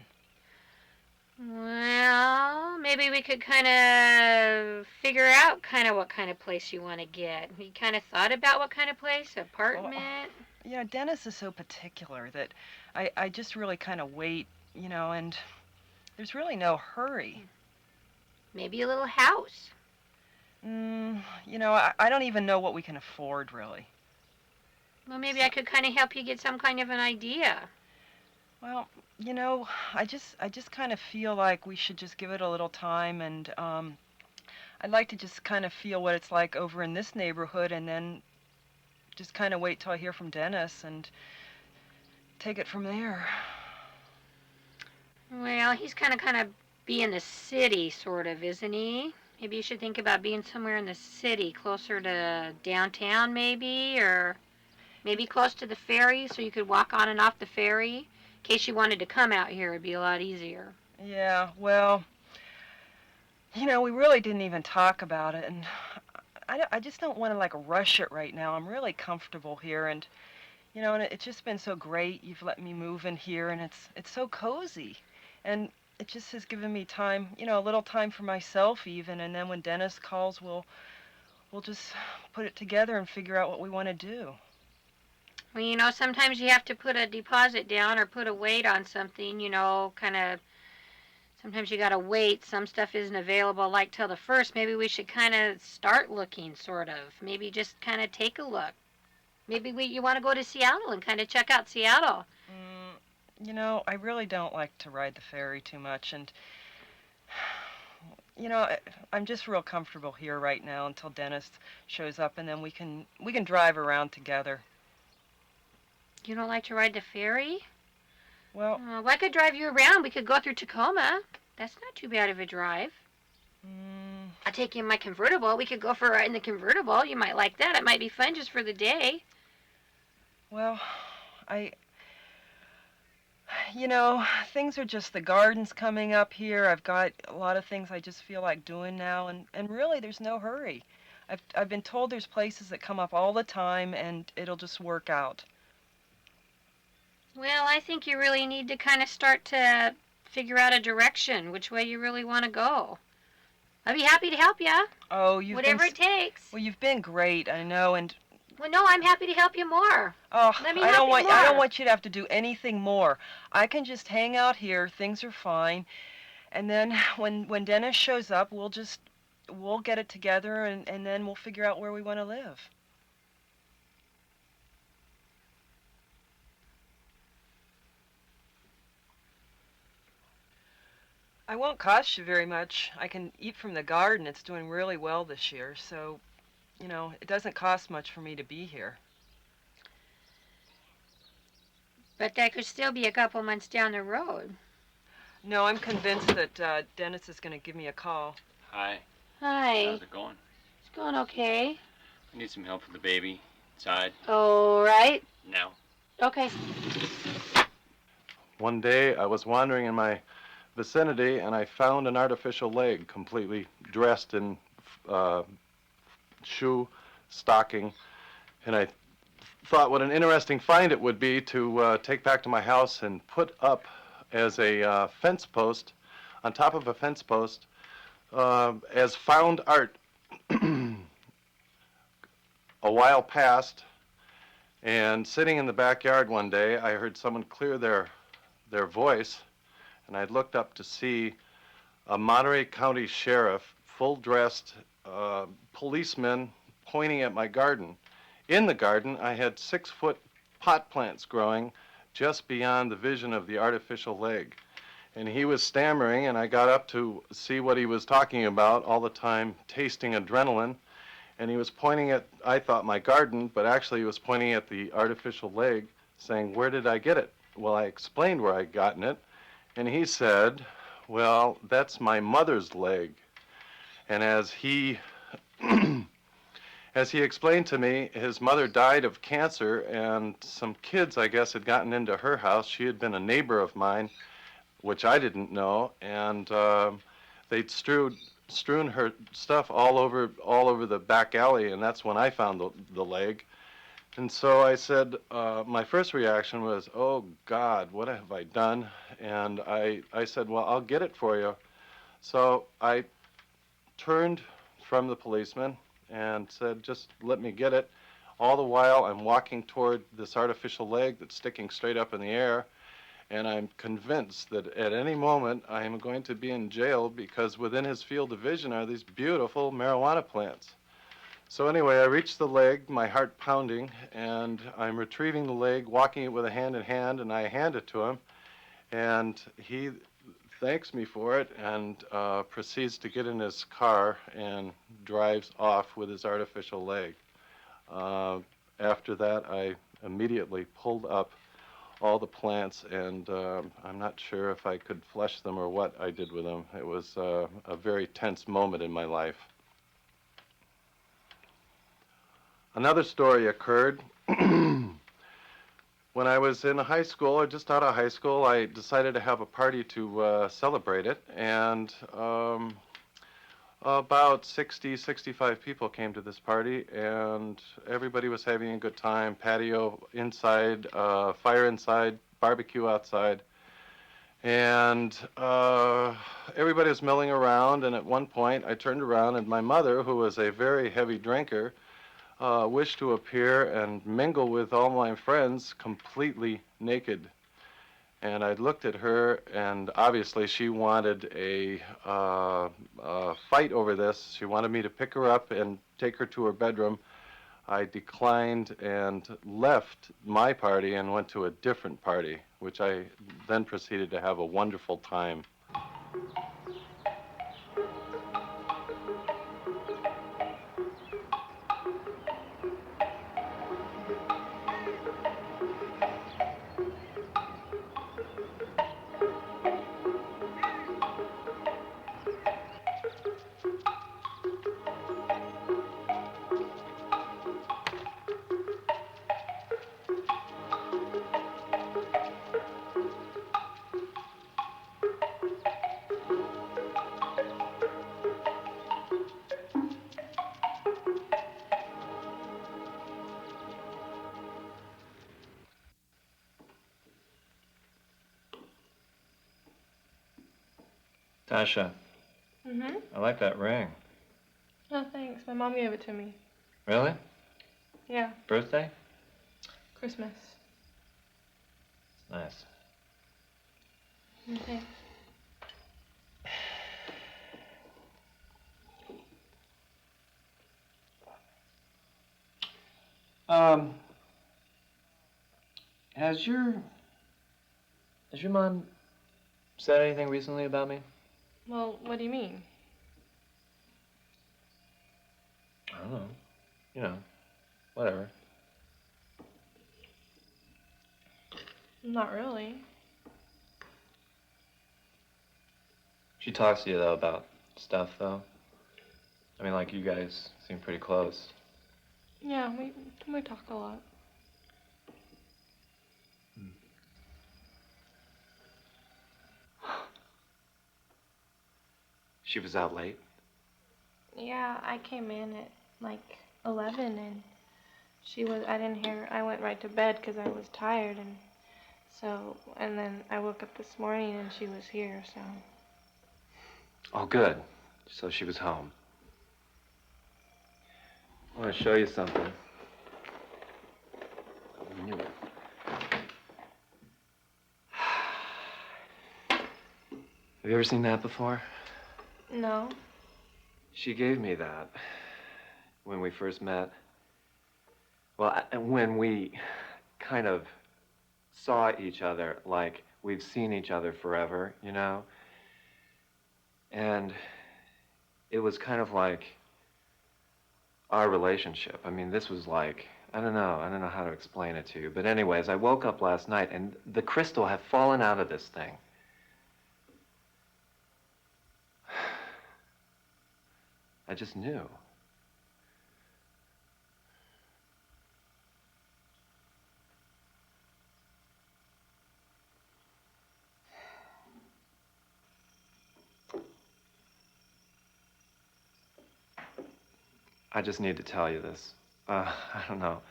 Well, maybe we could kind of figure out what kind of place you want to get. You kind of thought about what kind of place? Apartment? Well, Dennis is so particular that I just really kind of wait, and there's really no hurry. Maybe a little house. I don't even know what we can afford, really. Well, maybe I could kind of help you get some kind of an idea. Well, I just kind of feel like we should just give it a little time, and I'd like to just kind of feel what it's like over in this neighborhood, and then just kind of wait till I hear from Dennis and take it from there. Well, he's kind of be in the city, sort of, isn't he? Maybe you should think about being somewhere in the city, closer to downtown, maybe, or maybe close to the ferry, so you could walk on and off the ferry. In case you wanted to come out here, it'd be a lot easier. Yeah, well, we really didn't even talk about it, and I just don't want to, rush it right now. I'm really comfortable here, and, and it's just been so great. You've let me move in here, and it's so cozy, and it just has given me time, a little time for myself even, and then when Dennis calls, we'll just put it together and figure out what we want to do. Well, sometimes you have to put a deposit down or put a weight on something, sometimes you gotta wait. Some stuff isn't available till the 1st. Maybe we should kind of start looking, sort of. Maybe just kind of take a look. Maybe you want to go to Seattle and kind of check out Seattle. I really don't like to ride the ferry too much, and, I'm just real comfortable here right now until Dennis shows up, and then we can drive around together. You don't like to ride the ferry? Well, I could drive you around. We could go through Tacoma. That's not too bad of a drive. I'll take you in my convertible. We could go for a ride in the convertible. You might like that. It might be fun just for the day. Well, things are just, the garden's coming up here. I've got a lot of things I just feel like doing now, and really there's no hurry. I've been told there's places that come up all the time, and it'll just work out. Well, I think you really need to kind of start to figure out a direction, which way you really want to go. I'd be happy to help you. Oh, whatever it takes. Well, you've been great, I know, and... Well, no, I'm happy to help you more. Oh, Let me I help you more. don't want you to have to do anything more. I can just hang out here. Things are fine. And then when Dennis shows up, we'll get it together, and then we'll figure out where we want to live. I won't cost you very much. I can eat from the garden. It's doing really well this year, so, it doesn't cost much for me to be here. But that could still be a couple months down the road. No, I'm convinced that Dennis is going to give me a call. Hi. Hi. How's it going? It's going okay. I need some help with the baby. Inside. All right. Now. Okay. One day I was wandering in my vicinity and I found an artificial leg completely dressed in shoe stocking, and I thought what an interesting find it would be to take back to my house and put up as a fence post, on top of a fence post, as found art. A while passed, and sitting in the backyard one day, I heard someone clear their voice, and I looked up to see a Monterey County sheriff, full-dressed policeman pointing at my garden. In the garden, I had 6-foot pot plants growing just beyond the vision of the artificial leg. And he was stammering, and I got up to see what he was talking about, all the time tasting adrenaline. And he was pointing at, I thought, my garden, but actually he was pointing at the artificial leg, saying, "Where did I get it?" Well, I explained where I'd gotten it, and he said, "Well, that's my mother's leg." And as he as he explained to me, his mother died of cancer, and some kids, I guess, had gotten into her house. She had been a neighbor of mine, which I didn't know, and they'd strewn her stuff all over the back alley, and that's when I found the leg. And so I said, my first reaction was, "Oh God, what have I done?" And I said, "Well, I'll get it for you." So I turned from the policeman and said, "Just let me get it." All the while I'm walking toward this artificial leg that's sticking straight up in the air, and I'm convinced that at any moment I am going to be in jail, because within his field of vision are these beautiful marijuana plants. So anyway, I reach the leg, my heart pounding, and I'm retrieving the leg, walking it with a hand in hand, and I hand it to him, and he thanks me for it and proceeds to get in his car and drives off with his artificial leg. After that, I immediately pulled up all the plants, and I'm not sure if I could flush them or what I did with them. It was a very tense moment in my life. Another story occurred when I was in high school, or just out of high school. I decided to have a party to celebrate it, and about 65 people came to this party, and everybody was having a good time. Patio inside, fire inside, barbecue outside. And everybody was milling around, and at one point I turned around, and my mother, who was a very heavy drinker, wished to appear and mingle with all my friends completely naked. And I looked at her, and obviously she wanted a fight over this. She wanted me to pick her up and take her to her bedroom. I declined and left my party and went to a different party, which I then proceeded to have a wonderful time. Tasha, Mm-hmm. I like that ring. Oh, thanks. My mom gave it to me. Really? Yeah. Birthday? Christmas. Nice. Thanks. Has your mom said anything recently about me? Well, what do you mean? I don't know. You know, whatever. Not really. She talks to you, though, about stuff, though? I mean, like, you guys seem pretty close. Yeah, we talk a lot. She was out late? Yeah, I came in at like 11 and I didn't hear, I went right to bed because I was tired and and then I woke up this morning and she was here, so. Oh, good. So she was home. I want to show you something. I knew it. Have you ever seen that before? No. She gave me that when we first met. Well, when we kind of saw each other like we've seen each other forever, you know? And it was kind of like our relationship. I mean, this was like, I don't know how to explain it to you. But anyways, I woke up last night and the crystal had fallen out of this thing. I just knew. I just need to tell you this. I don't know.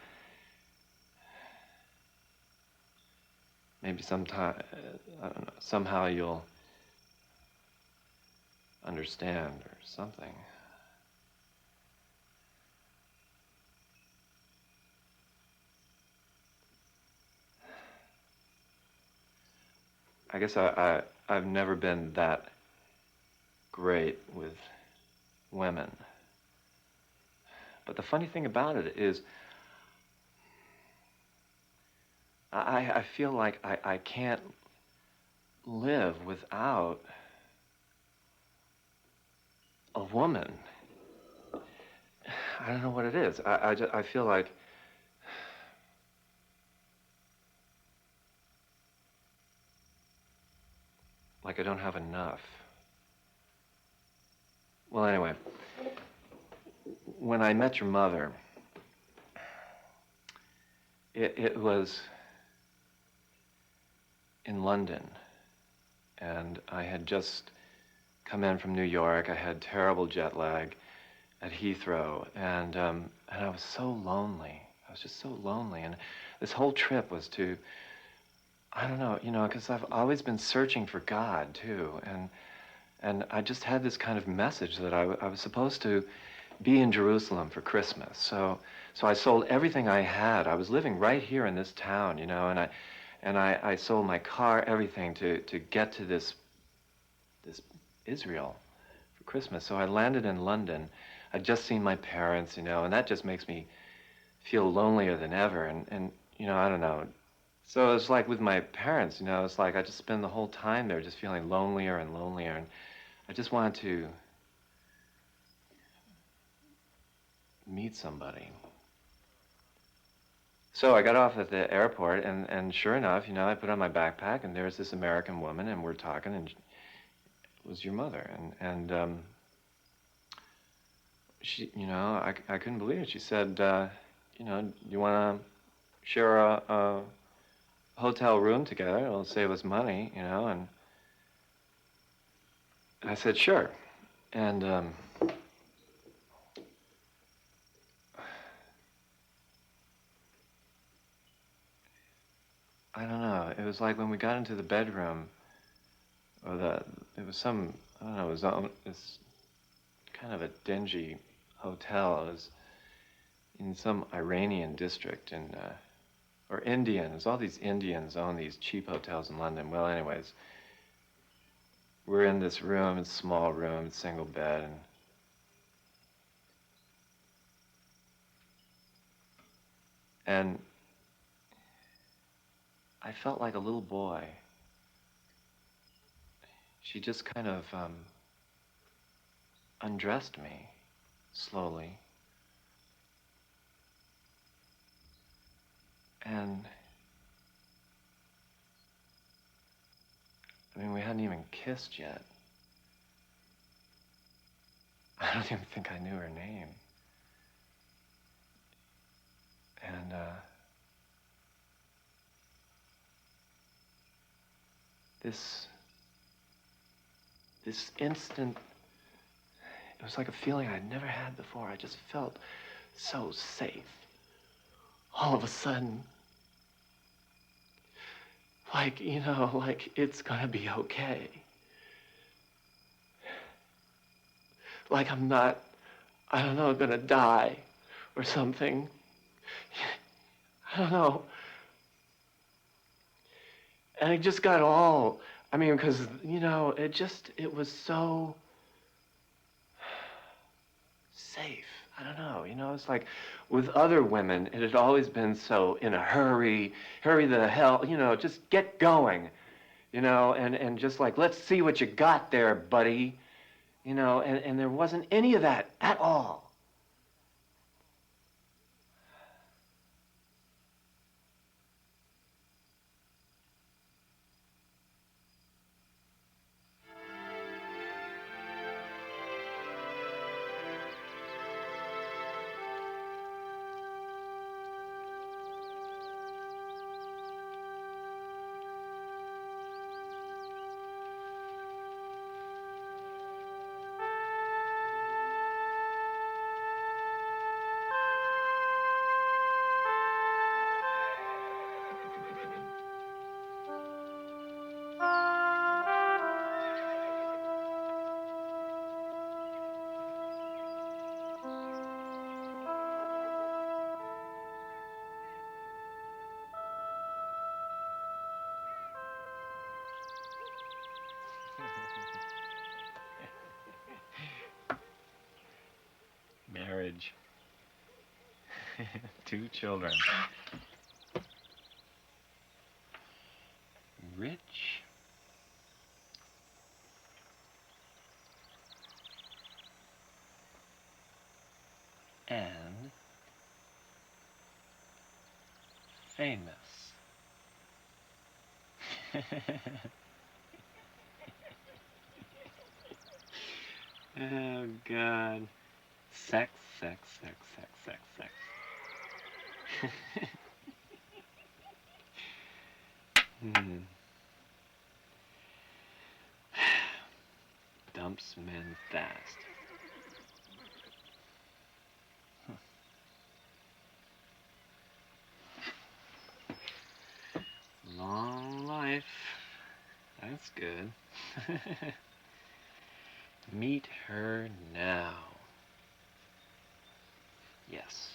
Maybe sometime, I don't know, somehow you'll understand or something. I guess I've never been that great with women. But the funny thing about it is, I feel like I can't live without a woman. I don't know what it is. I feel like I don't have enough. Well, anyway, when I met your mother, it was in London, and I had just come in from New York. I had terrible jet lag at Heathrow, and I was so lonely. I was just so lonely, and this whole trip was to, I don't know, you know, because I've always been searching for God too, and I just had this kind of message that I was supposed to be in Jerusalem for Christmas. So I sold everything I had. I was living right here in this town, you know, and I sold my car, everything to get to this Israel for Christmas. So I landed in London. I'd just seen my parents, you know, and that just makes me feel lonelier than ever. And you know, I don't know. So it's like with my parents, you know, it's like I just spend the whole time there just feeling lonelier and lonelier. And I just wanted to meet somebody. So I got off at the airport, and sure enough, you know, I put on my backpack, and there was this American woman, and we're talking, and it was your mother. And she, you know, I couldn't believe it. She said, you know, you want to share a hotel room together? It'll save us money, you know, and I said, sure. And I don't know. It was like when we got into the bedroom, it was some, I don't know, it's kind of a dingy hotel. It was in some Iranian district or Indians. All these Indians own these cheap hotels in London. Well, anyways, we're in this room, it's a small room, it's single bed, and I felt like a little boy. She just kind of undressed me slowly. And I mean, we hadn't even kissed yet. I don't even think I knew her name. And this instant It was like a feeling I'd never had before. I just felt so safe. All of a sudden, like, you know, like it's gonna be okay. Like I'm not, I don't know, gonna die or something. I don't know. And it just got all, I mean, because, you know, it was so safe. I don't know, you know, it's like with other women, it had always been so in a hurry, hurry the hell, you know, just get going, you know, and just like, let's see what you got there, buddy, you know, and there wasn't any of that at all. Marriage. 2 children. Rich. And famous. Oh, God. Sex, sex, sex, sex, sex, sex. Dumps men fast. Long life. That's good. Meet her now. Yes.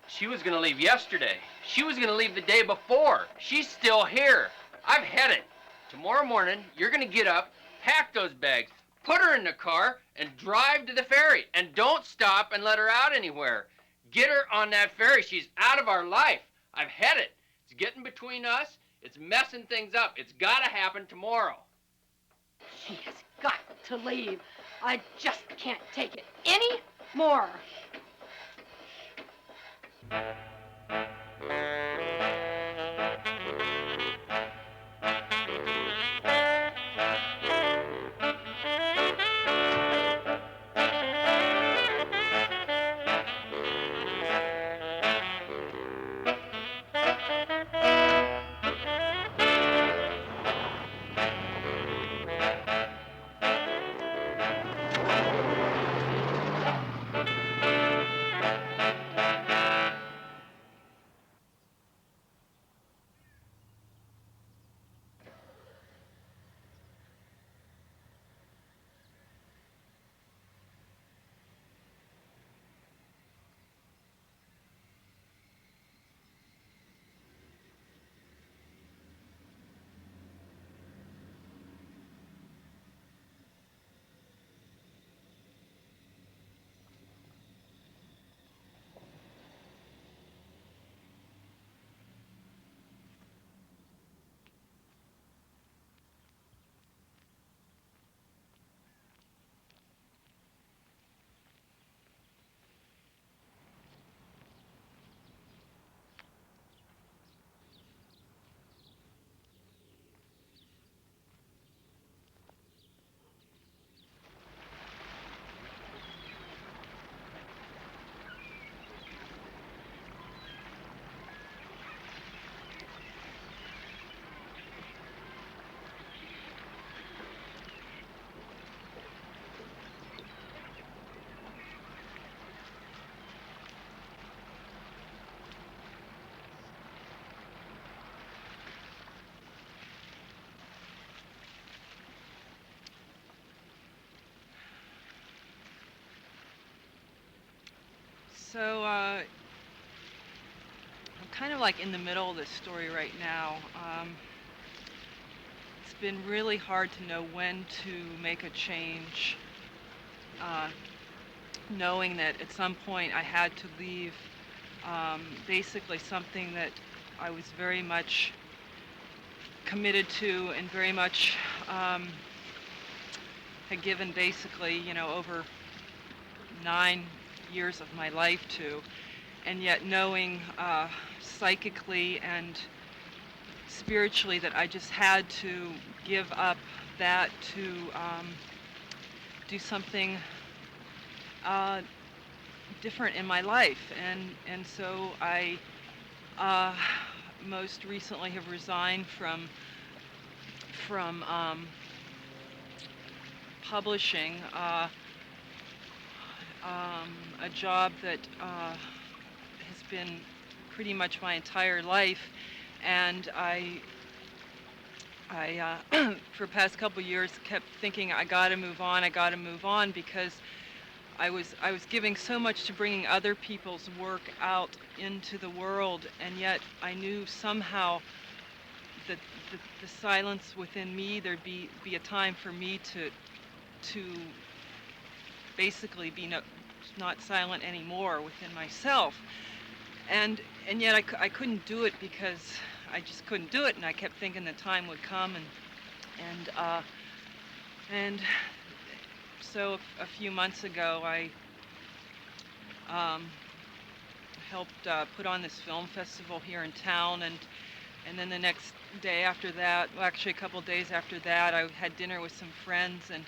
She was gonna leave yesterday. She was gonna leave the day before. She's still here. I've had it. Tomorrow morning, you're gonna get up, pack those bags, put her in the car, and drive to the ferry. And don't stop and let her out anywhere. Get her on that ferry. She's out of our life. I've had it. It's getting between us. It's messing things up. It's gotta happen tomorrow. She has got to leave. I just can't take it any more. So I'm kind of like in the middle of this story right now. It's been really hard to know when to make a change, knowing that at some point I had to leave basically something that I was very much committed to and very much had given basically, you know, over 9 years of my life to, and yet knowing psychically and spiritually that I just had to give up that to do something different in my life, and so I most recently have resigned from publishing, a job that has been pretty much my entire life, and I for the past couple years kept thinking I gotta move on because I was giving so much to bringing other people's work out into the world, and yet I knew somehow that the silence within me, there'd be a time for me to basically be not silent anymore within myself, and yet I couldn't do it because I just couldn't do it, and I kept thinking the time would come, and so a few months ago I helped put on this film festival here in town, and then the next day after that, well, actually a couple days after that, I had dinner with some friends, and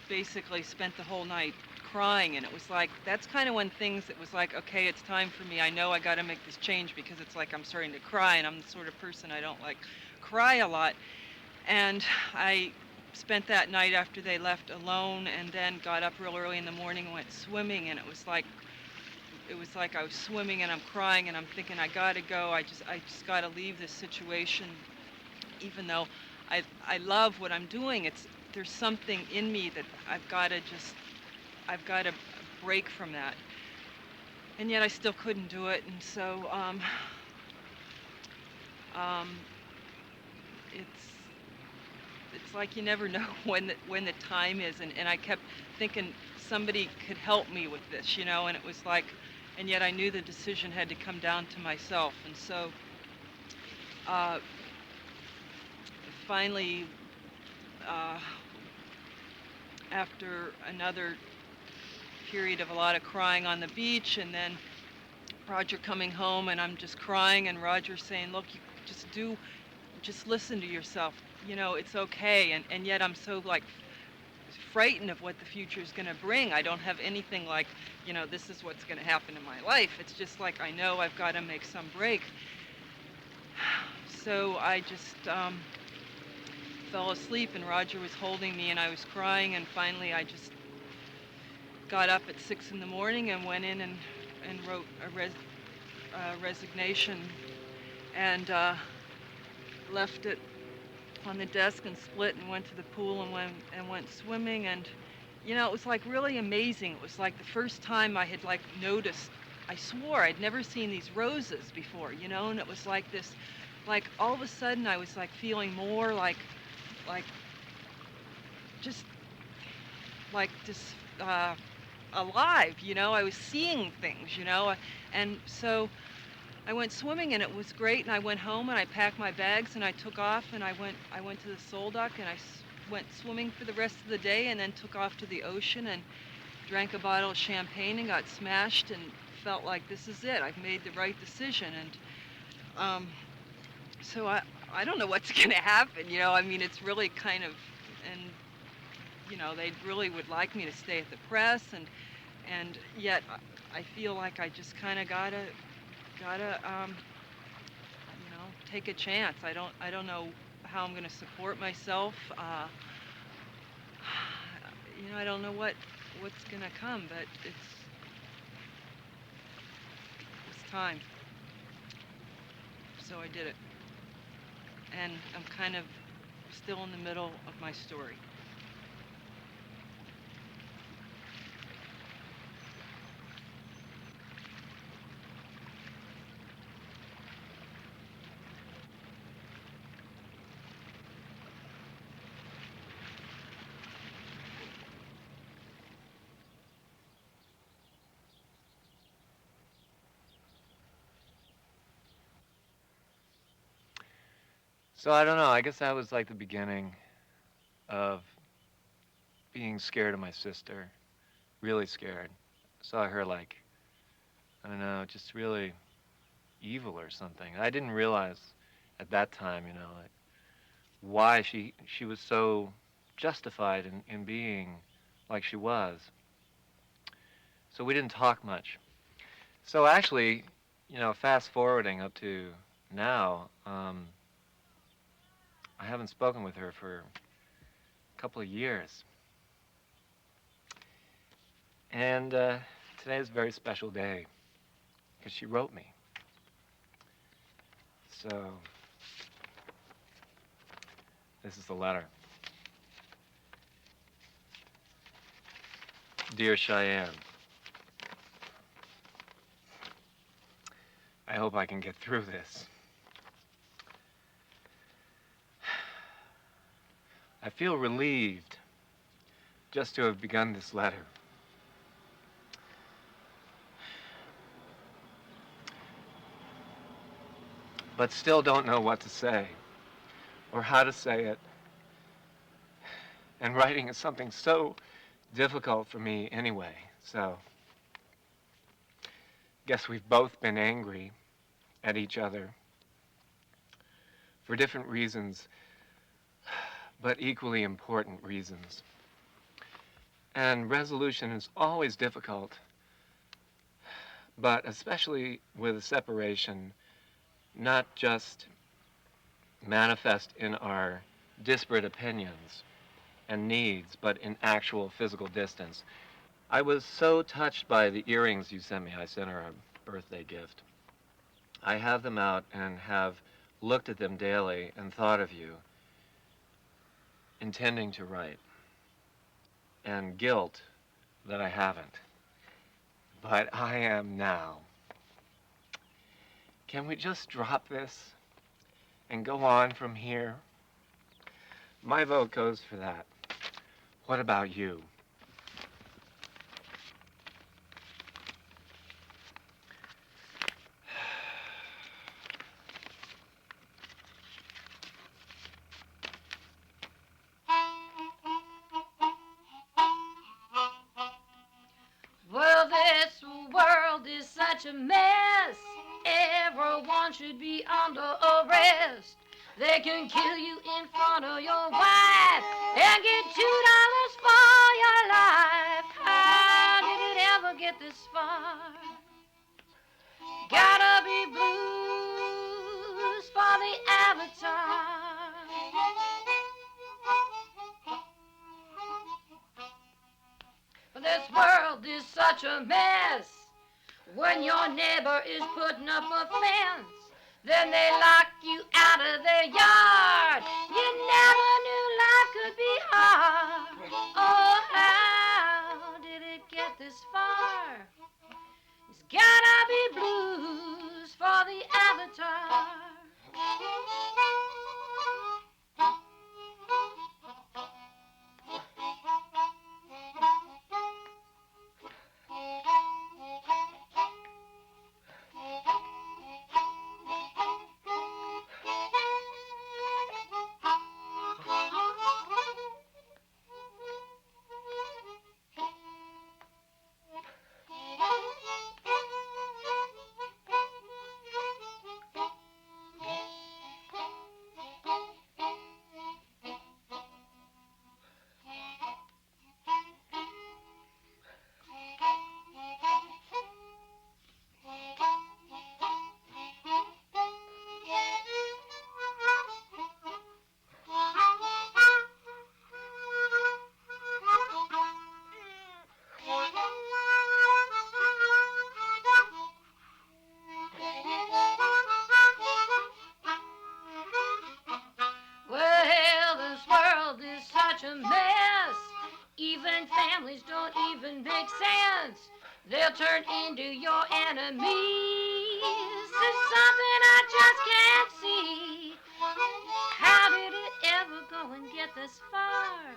basically spent the whole night crying, and it was like, that's kind of when things, it was like, okay, it's time for me, I know I got to make this change, because it's like I'm starting to cry, and I'm the sort of person I don't like cry a lot, and I spent that night after they left alone, and then got up real early in the morning and went swimming, and it was like I was swimming and I'm crying and I'm thinking I gotta go, I just gotta leave this situation, even though I love what I'm doing. There's something in me that I've gotta break from that, and yet I still couldn't do it, and so it's like you never know when the time is, and I kept thinking somebody could help me with this, you know, and it was like, and yet I knew the decision had to come down to myself, and so finally, after another period of a lot of crying on the beach, and then Roger coming home, and I'm just crying, and Roger saying, look, you just listen to yourself, you know, it's okay, and yet I'm so like frightened of what the future is going to bring. I don't have anything like, you know, this is what's going to happen in my life. It's just like I know I've got to make some break. So I just fell asleep, and Roger was holding me, and I was crying, and finally I just got up at 6 in the morning and went in and wrote a resignation, and left it on the desk and split and went to the pool and went swimming, and you know, it was like really amazing. It was like the first time I had like noticed, I swore I'd never seen these roses before, you know, and it was like this, like all of a sudden I was like feeling more like just like this alive, you know, I was seeing things, you know, and so I went swimming, and it was great, and I went home and I packed my bags and I took off, and I went to the Soul Dock, and I went swimming for the rest of the day, and then took off to the ocean and drank a bottle of champagne and got smashed, and felt like this is it, I've made the right decision. And so I don't know what's gonna happen, you know, I mean, it's really kind of, and you know, they really would like me to stay at the press, and yet I feel like I just kind of gotta you know, take a chance. I don't know how I'm gonna support myself. You know, I don't know what's gonna come, but it's time. So I did it, and I'm kind of still in the middle of my story. So I don't know, I guess that was like the beginning of being scared of my sister, really scared. Saw her like, I don't know, just really evil or something. I didn't realize at that time, you know, like, why she was so justified in being like she was. So we didn't talk much. So actually, you know, fast forwarding up to now, I haven't spoken with her for a couple of years. And today is a very special day because she wrote me. So this is the letter. Dear Cheyenne, I hope I can get through this. I feel relieved just to have begun this letter. But still don't know what to say or how to say it. And writing is something so difficult for me anyway, so guess we've both been angry at each other for different reasons, but equally important reasons. And resolution is always difficult, but especially with a separation, not just manifest in our disparate opinions and needs, but in actual physical distance. I was so touched by the earrings you sent me. I sent her a birthday gift. I have them out and have looked at them daily and thought of you, intending to write, and guilt that I haven't. But I am now. Can we just drop this and go on from here? My vote goes for that. What about you? Well, this world is such a mess. Everyone should be under arrest. They can kill you in front of your wife and get $2 for your life. How did it ever get this far? Gotta be blues for the avatar. This world is such a mess. When your neighbor is putting up a fence, then they lock you out of their yard. You never knew life could be hard. Oh, how did it get this far? It's gotta be blues for the avatar. Well, this world is such a mess. Even families don't even make sense. They'll turn into your enemies. It's something I just can't see. How did it ever go and get this far?